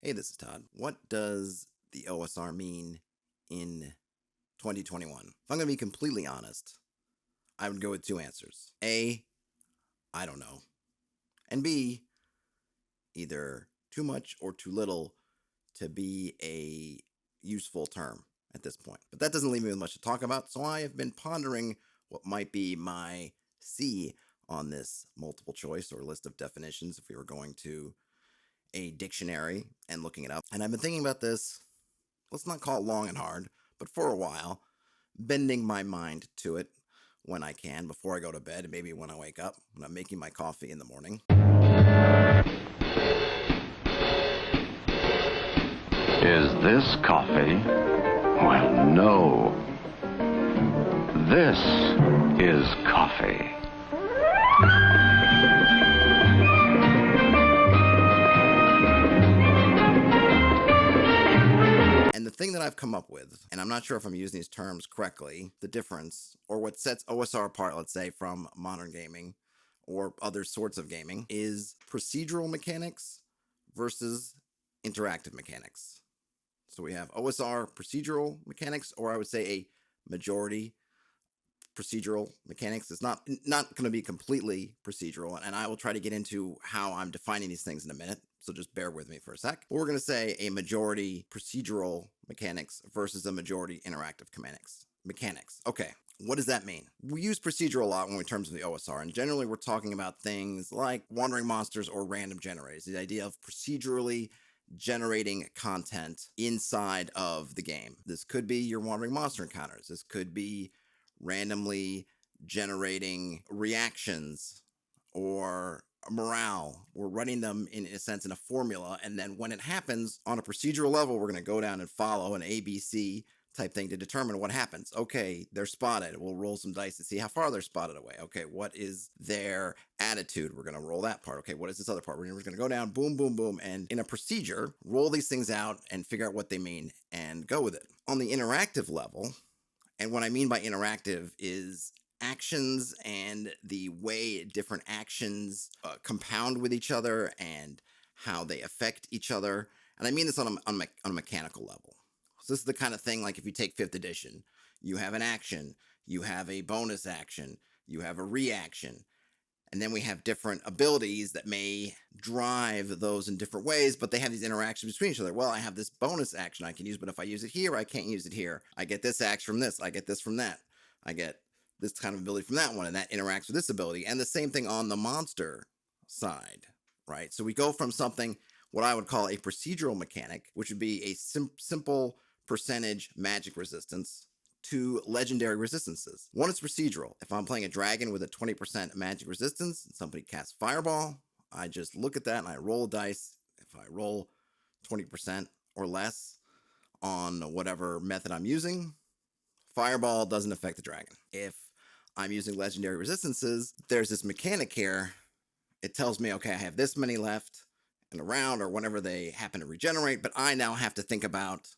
Hey, this is Todd. What does the OSR mean in 2021? If I'm going to be completely honest, I would go with two answers. A, I don't know. And B, either too much or too little to be a useful term at this point. But that doesn't leave me with much to talk about, so I have been pondering what might be my C on this multiple choice or list of definitions if we were going to a dictionary and looking it up. And I've been thinking about this, let's not call it long and hard, but for a while, bending my mind to it when I can, before I go to bed, maybe when I wake up, when I'm making my coffee in the morning. Is this coffee? Well, no. This is coffee. And the thing that I've come up with, and I'm not sure if I'm using these terms correctly, the difference, or what sets OSR apart, let's say, from modern gaming or other sorts of gaming, is procedural mechanics versus interactive mechanics. So we have OSR procedural mechanics, or I would say a majority procedural mechanics. It's not going to be completely procedural, and I will try to get into how I'm defining these things in a minute, so just bear with me for a sec. But we're going to say a majority procedural mechanics versus a majority interactive mechanics. Okay, what does that mean? We use procedural a lot when in terms of the OSR, and generally we're talking about things like wandering monsters or random generators, the idea of procedurally generating content inside of the game. This could be your wandering monster encounters. This could be randomly generating reactions or morale. We're running them in a sense in a formula, and then when it happens on a procedural level, we're going to go down and follow an ABC type thing to determine what happens. Okay, they're spotted. We'll roll some dice to see how far they're spotted away. Okay, what is their attitude? We're going to roll that part. Okay, what is this other part? We're going to go down, boom, boom, boom, and in a procedure, roll these things out and figure out what they mean and go with it. On the interactive level, and what I mean by interactive is actions and the way different actions compound with each other and how they affect each other. And I mean this on a mechanical level. So this is the kind of thing like if you take 5th edition, you have an action, you have a bonus action, you have a reaction, and then we have different abilities that may drive those in different ways, but they have these interactions between each other. Well, I have this bonus action I can use, but if I use it here, I can't use it here. I get this action from this, I get this from that. I get this kind of ability from that one, and that interacts with this ability. And the same thing on the monster side, right? So we go from something, what I would call a procedural mechanic, which would be a simple percentage magic resistance, to legendary resistances. One is procedural. If I'm playing a dragon with a 20% magic resistance and somebody casts Fireball, I just look at that and I roll a dice. If I roll 20% or less on whatever method I'm using, Fireball doesn't affect the dragon. If I'm using legendary resistances, there's this mechanic here. It tells me, okay, I have this many left in a round or whenever they happen to regenerate, but I now have to think about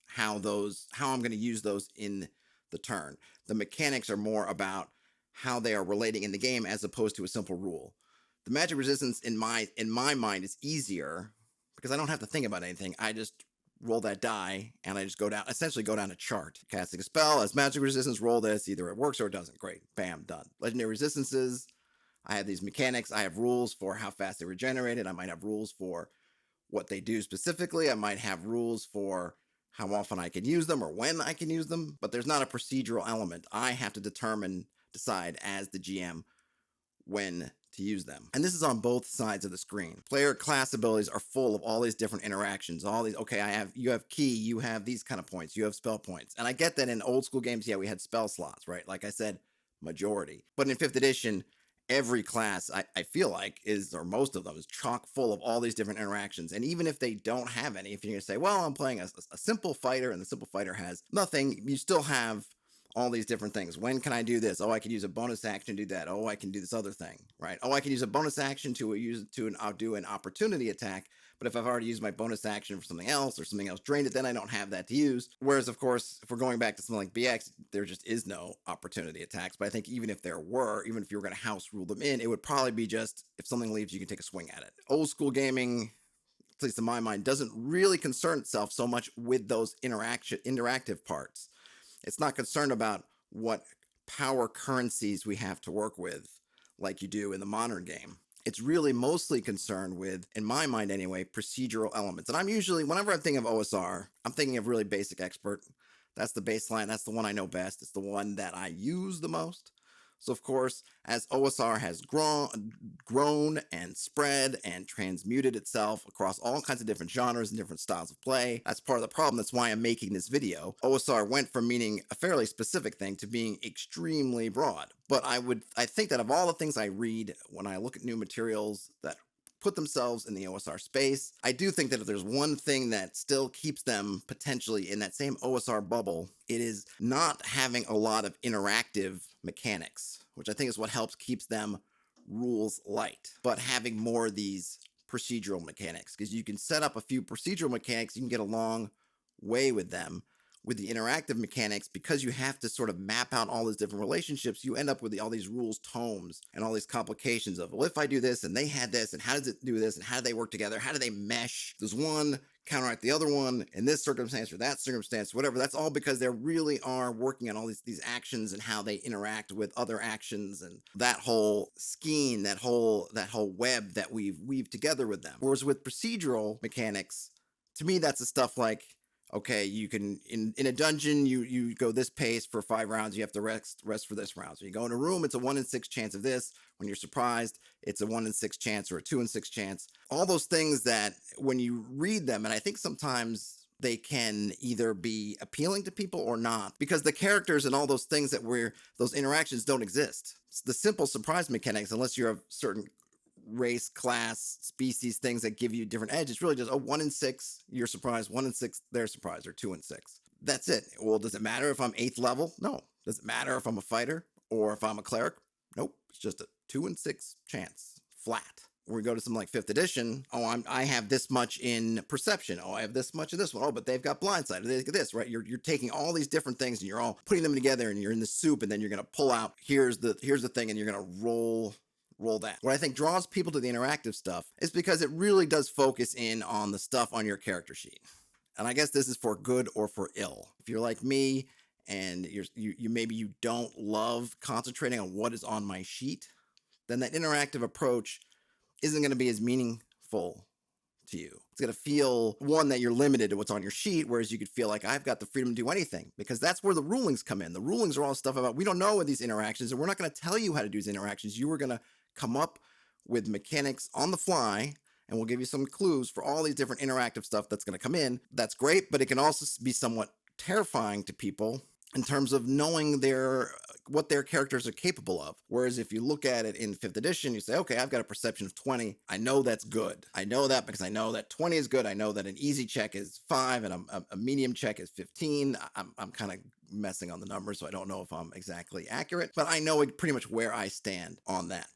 how I'm going to use those in the turn. The mechanics are more about how they are relating in the game as opposed to a simple rule. The magic resistance in my mind is easier because I don't have to think about anything. I just roll that die and I just essentially go down a chart. Casting a spell as magic resistance, roll this, either it works or it doesn't. Great, bam, done. Legendary resistances, I have these mechanics. I have rules for how fast they regenerate it. I might have rules for what they do specifically. I might have rules for how often I can use them or when I can use them, but there's not a procedural element. I have to decide as the GM when to use them. And this is on both sides of the screen. Player class abilities are full of all these different interactions, all these, okay, you have key, you have these kind of points, you have spell points. And I get that in old school games, yeah, we had spell slots, right? Like I said, majority. But in 5th edition, every class, I feel like, or most of them, is chock full of all these different interactions. And even if they don't have any, if you're going to say, well, I'm playing a simple fighter and the simple fighter has nothing, you still have all these different things. When can I do this? Oh, I can use a bonus action to do that. Oh, I can do this other thing, right? Oh, I can use a bonus action to do an opportunity attack. But if I've already used my bonus action for something else or something else drained it, then I don't have that to use. Whereas, of course, if we're going back to something like BX, there just is no opportunity attacks. But I think even if there were, even if you were going to house rule them in, it would probably be just if something leaves, you can take a swing at it. Old school gaming, at least in my mind, doesn't really concern itself so much with those interactive parts. It's not concerned about what power currencies we have to work with like you do in the modern game. It's really mostly concerned with, in my mind anyway, procedural elements. And I'm usually, whenever I'm thinking of OSR, I'm thinking of really basic expert. That's the baseline. That's the one I know best. It's the one that I use the most. So, of course, as OSR has grown and spread and transmuted itself across all kinds of different genres and different styles of play, that's part of the problem. That's why I'm making this video. OSR went from meaning a fairly specific thing to being extremely broad. But I think that of all the things I read when I look at new materials that put themselves in the OSR space, I do think that if there's one thing that still keeps them potentially in that same OSR bubble, it is not having a lot of interactive mechanics, which I think is what helps keeps them rules light, but having more of these procedural mechanics, because you can set up a few procedural mechanics, you can get a long way with them. With the interactive mechanics, because you have to sort of map out all these different relationships, you end up with all these rules tomes and all these complications of, well, if I do this and they had this, and how does it do this, and how do they work together? How do they mesh? Does one counteract the other one in this circumstance or that circumstance, whatever? That's all because they really are working on all these actions and how they interact with other actions and that whole scheme, that whole web that we've weaved together with them. Whereas with procedural mechanics, to me, that's the stuff like, okay, you can, in a dungeon, you go this pace for 5 rounds, you have to rest for this round. So you go in a room, it's a 1 in 6 chance of this. When you're surprised, it's a 1 in 6 chance or a 2 in 6 chance. All those things that when you read them, and I think sometimes they can either be appealing to people or not, because the characters and all those things those interactions don't exist. It's the simple surprise mechanics, unless you're a certain race, class, species, things that give you different edge. It's really just 1 in 6, you're surprised, 1 in 6, they're surprised, or 2 in 6. That's it. Well, does it matter if I'm 8th level? No. Does it matter if I'm a fighter or if I'm a cleric? Nope. It's just a 2 in 6 chance, flat. When we go to something like 5th edition, I have this much in perception. I have this much of this one. Oh, but they've got blindsight. They get this, right? You're taking all these different things and you're all putting them together and you're in the soup, and then you're going to pull out, here's the thing, and you're going to roll that. What I think draws people to the interactive stuff is because it really does focus in on the stuff on your character sheet. And I guess this is for good or for ill. If you're like me and you maybe you don't love concentrating on what is on my sheet, then that interactive approach isn't going to be as meaningful to you. It's going to feel, one, that you're limited to what's on your sheet, whereas you could feel like I've got the freedom to do anything, because that's where the rulings come in. The rulings are all stuff about, we don't know what these interactions, and we're not going to tell you how to do these interactions. You are going to come up with mechanics on the fly, and we'll give you some clues for all these different interactive stuff that's going to come in. That's great, but it can also be somewhat terrifying to people in terms of knowing what their characters are capable of. Whereas if you look at it in 5th edition, you say, okay, I've got a perception of 20. I know that's good. I know that because I know that 20 is good. I know that an easy check is 5 and a medium check is 15. I'm kind of messing on the numbers, so I don't know if I'm exactly accurate, but I know pretty much where I stand on that.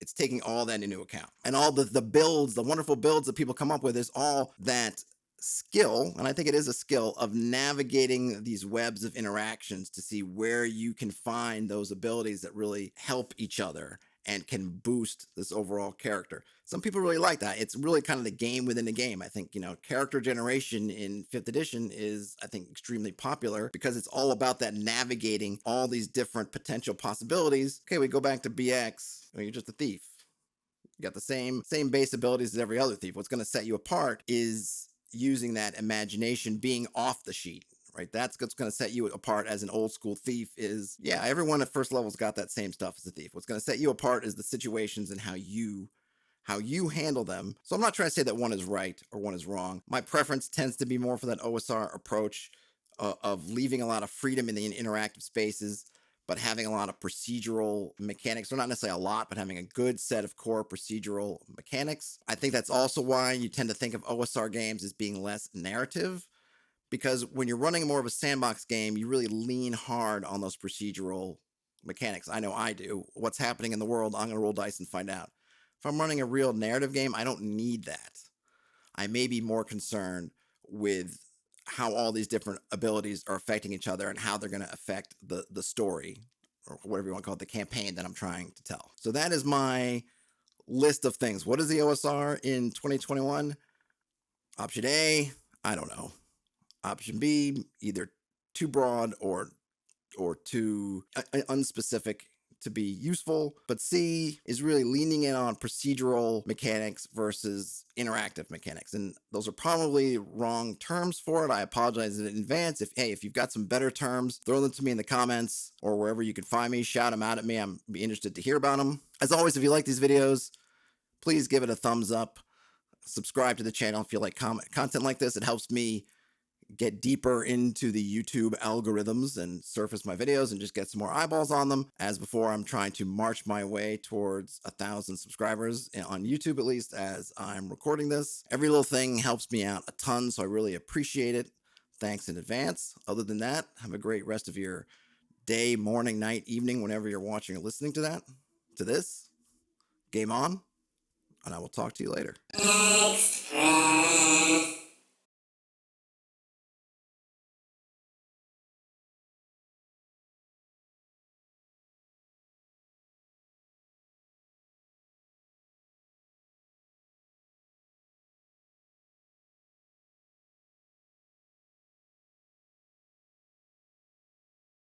It's taking all that into account. And all the builds, the wonderful builds that people come up with, is all that skill, and I think it is a skill, of navigating these webs of interactions to see where you can find those abilities that really help each other and can boost this overall character. Some people really like that. It's really kind of the game within the game. I think, character generation in 5th edition is, I think, extremely popular because it's all about that navigating all these different potential possibilities. Okay, we go back to BX. You're just a thief. You got the same base abilities as every other thief. What's going to set you apart is using that imagination, being off the sheet, right? That's what's going to set you apart as an old school thief. Is, yeah, everyone at first level's got that same stuff as a thief. What's going to set you apart is the situations and how you handle them. So I'm not trying to say that one is right or one is wrong. My preference tends to be more for that OSR approach of leaving a lot of freedom in the interactive spaces, but having a lot of procedural mechanics, or not necessarily a lot, but having a good set of core procedural mechanics. I think that's also why you tend to think of OSR games as being less narrative, because when you're running more of a sandbox game, you really lean hard on those procedural mechanics. I know I do. What's happening in the world, I'm going to roll dice and find out. If I'm running a real narrative game, I don't need that. I may be more concerned with how all these different abilities are affecting each other and how they're going to affect the story, or whatever you want to call it, the campaign that I'm trying to tell. So that is my list of things. What is the OSR in 2021? Option A, I don't know. Option B, either too broad or too unspecific to be useful. But C is really leaning in on procedural mechanics versus interactive mechanics. And those are probably wrong terms for it. I apologize in advance. If you've got some better terms, throw them to me in the comments or wherever you can find me. Shout them out at me. I'm be interested to hear about them. As always, if you like these videos, please give it a thumbs up. Subscribe to the channel if you like content like this. It helps me get deeper into the YouTube algorithms and surface my videos and just get some more eyeballs on them. As before, I'm trying to march my way towards 1,000 subscribers on YouTube, at least as I'm recording this. Every little thing helps me out a ton, so I really appreciate it. Thanks in advance. Other than that, have a great rest of your day, morning, night, evening, whenever you're watching or listening to this. Game on, and I will talk to you later.